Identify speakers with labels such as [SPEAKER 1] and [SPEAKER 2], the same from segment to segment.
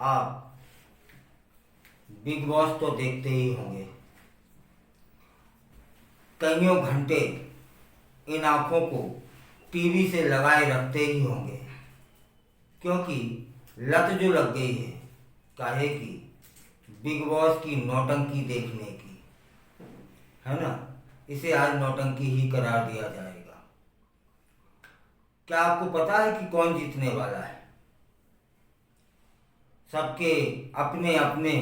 [SPEAKER 1] आप big boss तो देखते ही होंगे। कईयों घंटे इन आंखों को टीवी से लगाए रखते ही होंगे, क्योंकि लत जो लग गई है काहे की, बिग बॉस की नौटंकी देखने की, है ना। इसे आज नौटंकी ही करार दिया जाएगा। क्या आपको पता है कि कौन जीतने वाला है? सबके अपने अपने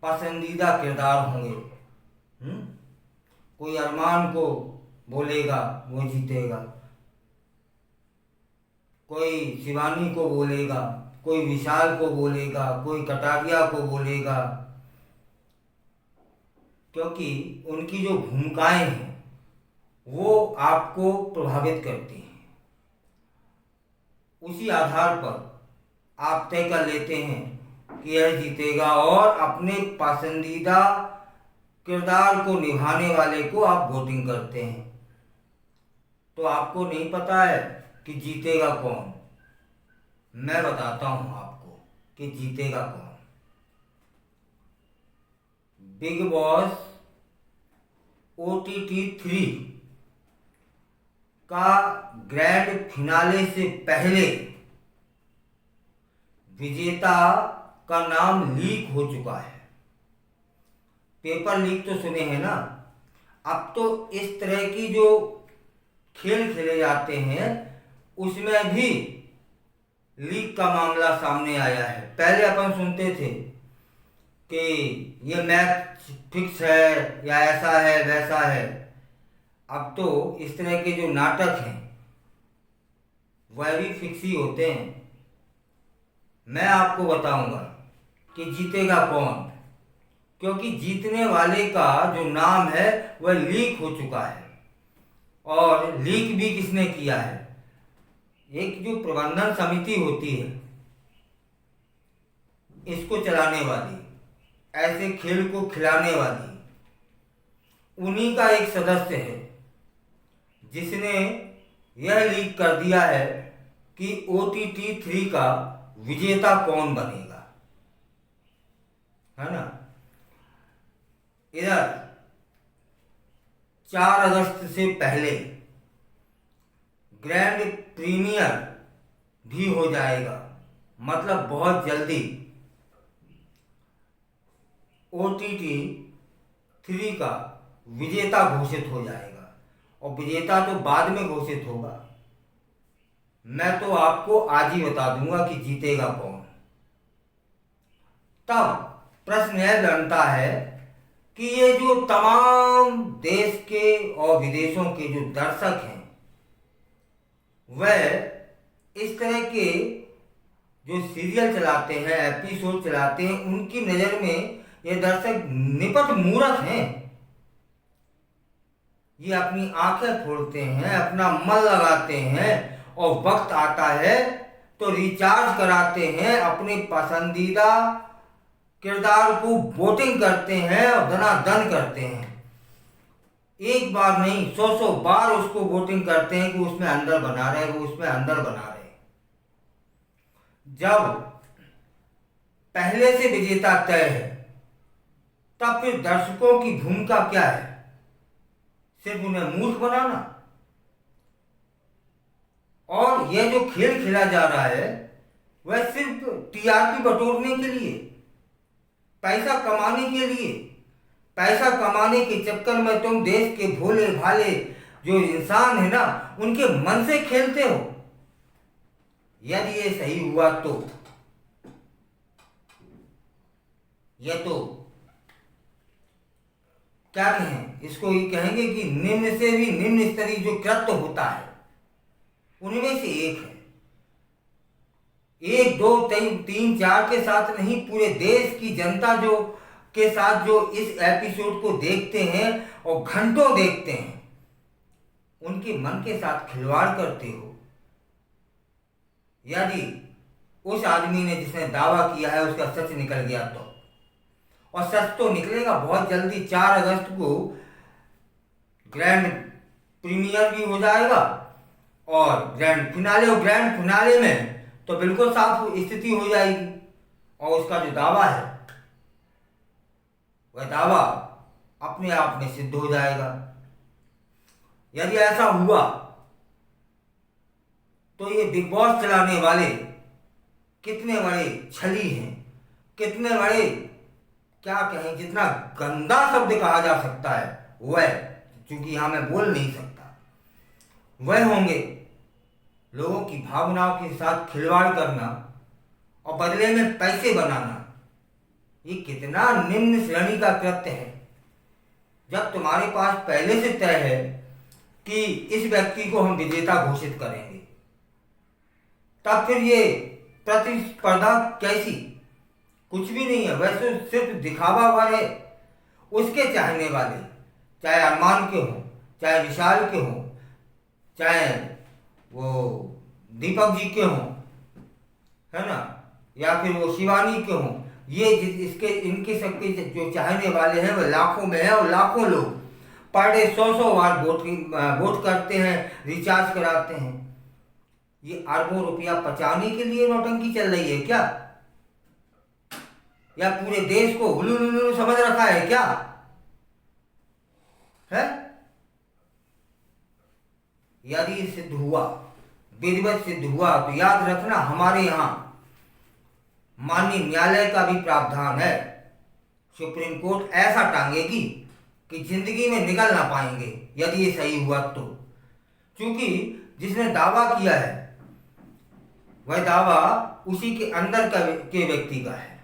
[SPEAKER 1] पसंदीदा किरदार होंगे। कोई अरमान को बोलेगा वो जीतेगा, कोई शिवानी को बोलेगा, कोई विशाल को बोलेगा, कोई कटारिया को बोलेगा, क्योंकि उनकी जो भूमिकाएं हैं वो आपको प्रभावित करती हैं। उसी आधार पर आप तय कर लेते हैं कि यह जीतेगा और अपने पसंदीदा किरदार को निभाने वाले को आप वोटिंग करते हैं। तो आपको नहीं पता है कि जीतेगा कौन। मैं बताता हूं आपको कि जीतेगा कौन। बिग बॉस OTT 3 का ग्रैंड फिनाले से पहले विजेता का नाम लीक हो चुका है। पेपर लीक तो सुने हैं ना। अब तो इस तरह की जो खेल खेले जाते हैं उसमें भी लीक का मामला सामने आया है। पहले अपन सुनते थे कि ये मैच फिक्स है या ऐसा है वैसा है। अब तो इस तरह के जो नाटक हैं वह भी फिक्स ही होते हैं। मैं आपको बताऊंगा कि जीतेगा कौन, क्योंकि जीतने वाले का जो नाम है वह लीक हो चुका है। और लीक भी किसने किया है? एक जो प्रबंधन समिति होती है इसको चलाने वाली, ऐसे खेल को खिलाने वाली, उन्हीं का एक सदस्य है जिसने यह लीक कर दिया है कि OTT 3 का विजेता कौन बनेगा, है ना। इधर 4 अगस्त से पहले ग्रैंड प्रीमियर भी हो जाएगा, मतलब बहुत जल्दी OTT 3 का विजेता घोषित हो जाएगा। और विजेता तो बाद में घोषित होगा। मैं तो आपको आज ही बता दूंगा कि जीतेगा कौन। तब प्रश्न यह बनता है कि ये जो तमाम देश के और विदेशों के जो दर्शक हैं वह इस तरह के जो सीरियल चलाते हैं, एपिसोड चलाते हैं, उनकी नज़र में ये दर्शक निपट मूर्ख हैं। ये अपनी आंखें फोड़ते हैं, अपना मन लगाते हैं और वक्त आता है तो रिचार्ज कराते हैं, अपने पसंदीदा किरदार को वोटिंग करते हैं और धनाधन करते हैं। एक बार नहीं 100 बार उसको वोटिंग करते हैं कि उसमें अंदर बना रहे, वो उसमें अंदर बना रहे। जब पहले से विजेता तय है तब फिर दर्शकों की भूमिका क्या है? सिर्फ उन्हें मूर्ख बनाना। और यह जो खेल खेला जा रहा है वह सिर्फ TRP बटोरने के लिए, पैसा कमाने के लिए। पैसा कमाने के चक्कर में तुम देश के भोले भाले जो इंसान है ना उनके मन से खेलते हो। यदि ये सही हुआ तो यह तो क्या कहें, इसको ये कहेंगे कि निम्न से भी निम्न स्तरीय जो कृत्य होता है उनमें से एक है। 1 2 3 4 के साथ नहीं, पूरे देश की जनता जो के साथ जो इस एपिसोड को देखते हैं और घंटों देखते हैं, उनके मन के साथ खिलवाड़ करते हो। यदि उस आदमी ने जिसने दावा किया है उसका सच निकल गया तो, और सच तो निकलेगा बहुत जल्दी। 4 अगस्त को ग्रैंड प्रीमियर भी हो जाएगा और ग्रैंड फिनाले में तो बिल्कुल साफ स्थिति हो जाएगी और उसका जो दावा है वह दावा अपने आप में सिद्ध हो जाएगा। यदि ऐसा हुआ तो ये बिग बॉस चलाने वाले कितने बड़े छली हैं, कितने बड़े, क्या कहें, जितना गंदा शब्द कहा जा सकता है वह, क्योंकि यहां मैं बोल नहीं सकता, वह होंगे लोगों की भावनाओं के साथ खिलवाड़ करना और बदले में पैसे बनाना। ये कितना निम्न श्रेणी का कृत्य है। जब तुम्हारे पास पहले से तय है कि इस व्यक्ति को हम विजेता घोषित करेंगे, तब फिर ये प्रतिस्पर्धा कैसी? कुछ भी नहीं है, वैसे सिर्फ दिखावा भर है। उसके चाहने वाले, चाहे अरमान के हों, चाहे विशाल के हों, चाहे वो दीपक जी के हों, है ना, या फिर वो शिवानी के हों, ये इनके सबके जो चाहने वाले हैं वह लाखों में है। और लाखों लोग पर डे 100 बार वोट करते हैं, रिचार्ज कराते हैं। ये अरबों रुपया बचाने के लिए नौटंकी चल रही है क्या? या पूरे देश को हुलूलुलू समझ रखा है क्या? है? यदि सिद्ध हुआ, विधिवत सिद्ध हुआ, तो याद रखना हमारे यहां माननीय न्यायालय का भी प्रावधान है। सुप्रीम कोर्ट ऐसा टांगेगी कि जिंदगी में निकल ना पाएंगे यदि ये सही हुआ तो। क्योंकि जिसने दावा किया है वह दावा उसी के अंदर के व्यक्ति का है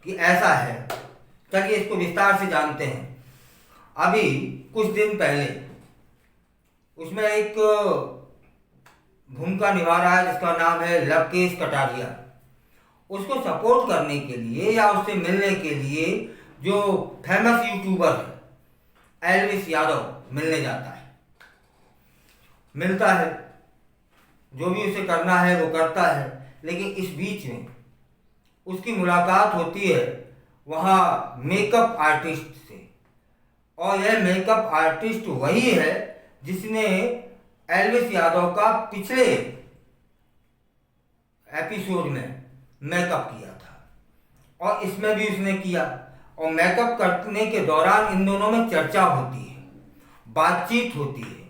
[SPEAKER 1] कि ऐसा है। चलिए इसको विस्तार से जानते हैं। अभी कुछ दिन पहले उसमें एक भूमिका निभा रहा है जिसका नाम है लवकेश कटारिया। उसको सपोर्ट करने के लिए या उससे मिलने के लिए जो फेमस यूट्यूबर है एल्विस यादव मिलने जाता है, मिलता है, जो भी उसे करना है वो करता है। लेकिन इस बीच में उसकी मुलाकात होती है वहाँ मेकअप आर्टिस्ट से, और यह मेकअप आर्टिस्ट वही है जिसने एल्विस यादव का पिछले एपिसोड में मेकअप किया था और इसमें भी उसने किया। और मेकअप करने के दौरान इन दोनों में चर्चा होती है, बातचीत होती है।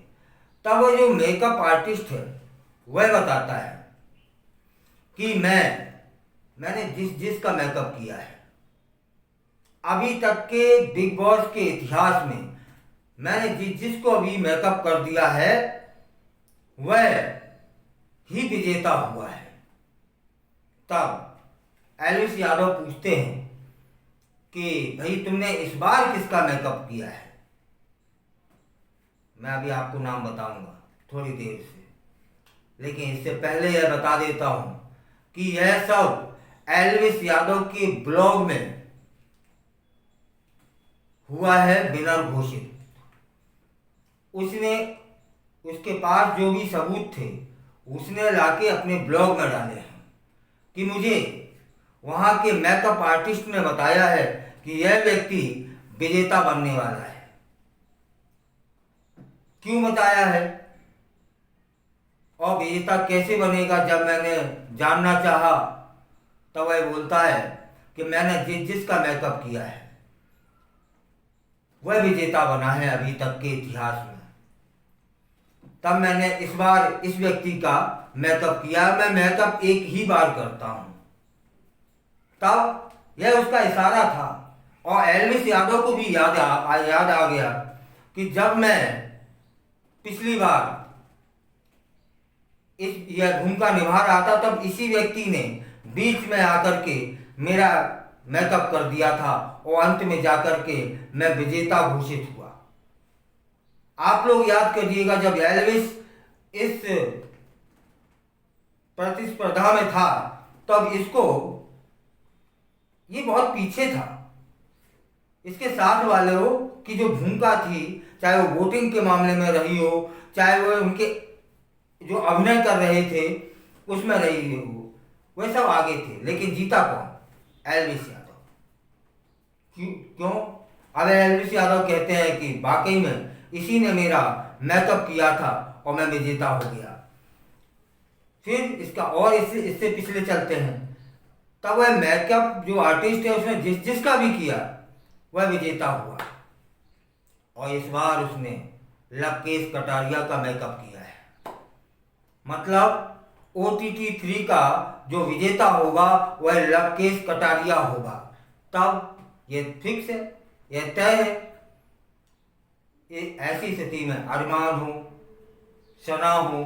[SPEAKER 1] तब वो जो मेकअप आर्टिस्ट है वह बताता है कि मैंने जिसका मेकअप किया है, अभी तक के बिग बॉस के इतिहास में मैंने जिसको अभी मेकअप कर दिया है वह ही विजेता हुआ है। तब एल्विस यादव पूछते हैं कि भाई तुमने इस बार किसका मेकअप किया है? मैं अभी आपको नाम बताऊंगा थोड़ी देर से, लेकिन इससे पहले यह बता देता हूं कि यह सब एल्विस यादव के ब्लॉग में हुआ है बिना घोषित। उसके पास जो भी सबूत थे उसने लाके अपने ब्लॉग में डाले हैं कि मुझे वहां के मेकअप आर्टिस्ट ने बताया है कि यह व्यक्ति विजेता बनने वाला है। क्यों बताया है और विजेता कैसे बनेगा? जब मैंने जानना चाहा तब वह बोलता है कि मैंने जिसका मेकअप किया है वह विजेता बना है अभी तक के इतिहास में। तब मैंने इस बार इस व्यक्ति का मेकअप किया। मैं मेकअप एक ही बार करता हूं। तब यह उसका इशारा था और एल्विस यादव को भी याद आ गया कि जब मैं पिछली बार यह भूमिका निभा रहा था तब इसी व्यक्ति ने बीच में आकर के मेरा मेकअप कर दिया था और अंत में जाकर के मैं विजेता घोषित हुआ। आप लोग याद करिएगा जब एल्विस इस प्रतिस्पर्धा में था तब इसको ये बहुत पीछे था। इसके साथ वालों की जो भूमिका थी, चाहे वो वोटिंग के मामले में रही हो, चाहे वो उनके जो अभिनय कर रहे थे उसमें रही हो, वे सब आगे थे। लेकिन जीता कौन? एल्विस यादव। क्यों? अब एल्विस यादव कहते हैं कि वाकई में इसी ने मेरा मेकअप किया था और मैं विजेता हो गया। फिर इसका और इससे इससे पिछले चलते हैं, तब वह मेकअप जो आर्टिस्ट है उसने जिसका भी किया वह विजेता हुआ। और इस बार उसने लवकेश कटारिया का मेकअप किया है। मतलब OTT 3 का जो विजेता होगा वह लवकेश कटारिया होगा। तब ये फिक्स है, यह तय है। ऐसी स्थिति में अरमान हो, सना हो,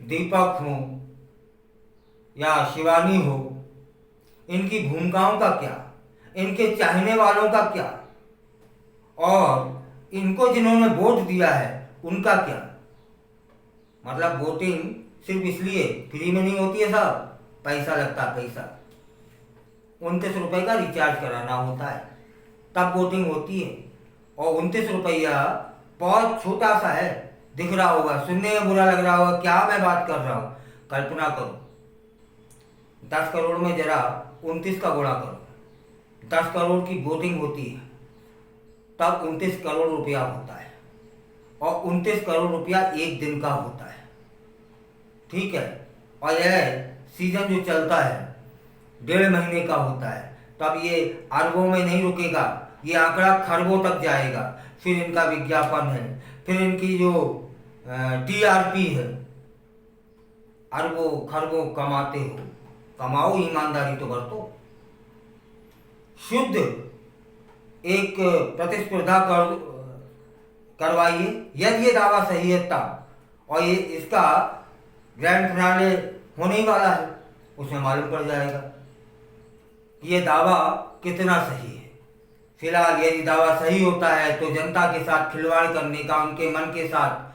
[SPEAKER 1] दीपक हो या शिवानी हो, इनकी भूमिकाओं का क्या, इनके चाहने वालों का क्या, और इनको जिन्होंने वोट दिया है उनका क्या। मतलब वोटिंग सिर्फ इसलिए फ्री में नहीं होती है साहब, पैसा लगता है, पैसा 29 रुपये का रिचार्ज कराना होता है तब वोटिंग होती है। और 29 रुपया बहुत छोटा सा है, दिख रहा होगा, सुनने में बुरा लग रहा होगा, क्या मैं बात कर रहा हूँ। कल्पना करो 10 करोड़ में जरा 29 का गुणा करो, 10 करोड़ की वोटिंग होती है तब 29 करोड़ रुपया होता है। और 29 करोड़ रुपया एक दिन का होता है, ठीक है। और यह सीजन जो चलता है 1.5 महीने का होता है, तब ये अरबों में नहीं रुकेगा, ये आंकड़ा खरबों तक जाएगा। फिर इनका विज्ञापन है, फिर इनकी जो TRP है, अरबों खरबों कमाते हो, कमाओ, ईमानदारी तो बरतो। शुद्ध एक प्रतिस्पर्धा करवाइए, यदि ये दावा सही है तब। और ये इसका ग्रैंड फिनाले होने ही वाला है, उसमें मालूम पड़ जाएगा कि ये दावा कितना सही है। फिलहाल यदि दावा सही होता है तो जनता के साथ खिलवाड़ करने का, उनके मन के साथ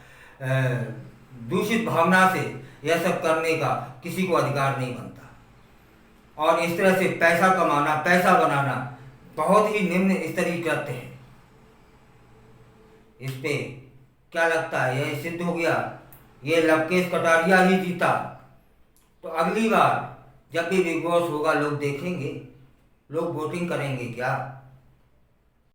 [SPEAKER 1] दूषित भावना से यह सब करने का किसी को अधिकार नहीं बनता। और इस तरह से पैसा कमाना, पैसा बनाना बहुत ही निम्न स्तरीय कृत्य है। इस पे क्या लगता है, यह सिद्ध हो गया, ये लवकेश कटारिया ही जीता, तो अगली बार जब भी बिग बॉस होगा लोग देखेंगे, लोग वोटिंग करेंगे क्या?